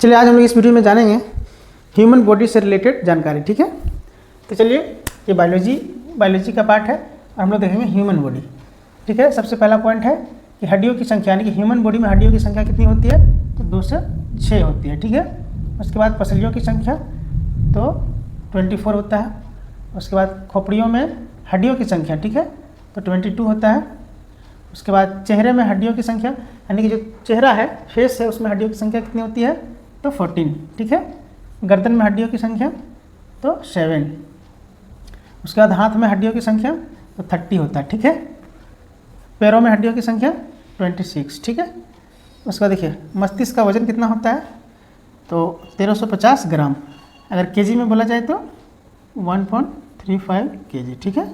चलिए आज हम लोग इस वीडियो में जानेंगे ह्यूमन बॉडी से रिलेटेड जानकारी। ठीक है, तो चलिए ये बायोलॉजी का पार्ट है और हम लोग देखेंगे ह्यूमन बॉडी। ठीक है, सबसे पहला पॉइंट है कि हड्डियों की संख्या, यानी कि ह्यूमन बॉडी में हड्डियों की संख्या कितनी होती है, तो 2 से 6 होती है। ठीक है, उसके बाद पसलियों की संख्या तो 24 होता है। उसके बाद खोपड़ियों में हड्डियों की संख्या, ठीक है, तो 22 होता है। उसके बाद चेहरे में हड्डियों की संख्या, यानी कि जो चेहरा है, फेस है, उसमें हड्डियों की संख्या कितनी होती है, तो 14। ठीक है, गर्दन में हड्डियों की संख्या तो 7। उसके बाद हाथ में हड्डियों की संख्या तो 30 होता है। ठीक है, पैरों में हड्डियों की संख्या 26। ठीक है, उसका देखिए मस्तिष्क का वजन कितना होता है, तो 1350 ग्राम। अगर केजी में बोला जाए तो 1.35 kg। ठीक है,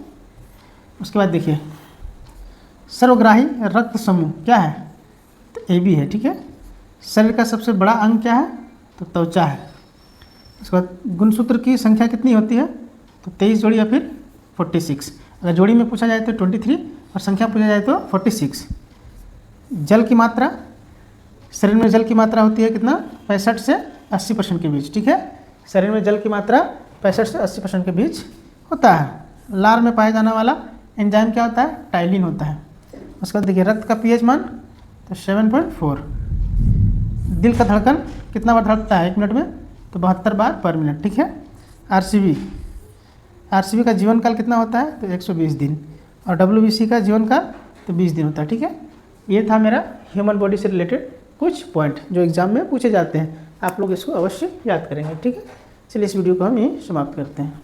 उसके बाद देखिए सर्वग्राही रक्त समूह क्या है, तो AB है। ठीक है, शरीर का सबसे बड़ा अंग क्या है, तो त्वचा है। उसके बाद गुणसूत्र की संख्या कितनी होती है, तो 23 जोड़ी या फिर 46। अगर जोड़ी में पूछा जाए तो 23 और संख्या पूछा जाए तो 46। जल की मात्रा, शरीर में जल की मात्रा होती है कितना, 65 से 80% के बीच। ठीक है, शरीर में जल की मात्रा 65 से 80% के बीच होता है। लार में पाया जाने वाला एंजाइम क्या होता है, टाइलिन होता है। उसके बाद देखिए रक्त का pH मान तो 7.4। दिल का धड़कन कितना बार धड़कता है 1 मिनट में, तो 72 बार पर मिनट। ठीक है, आरसीबी का जीवन काल कितना होता है, तो 120 दिन। और WBC का जीवन काल तो 20 दिन होता है। ठीक है, ये था मेरा ह्यूमन बॉडी से रिलेटेड कुछ पॉइंट जो एग्जाम में पूछे जाते हैं। आप लोग इसको अवश्य याद करेंगे। ठीक है, चलिए इस वीडियो को हम यहीं समाप्त करते हैं।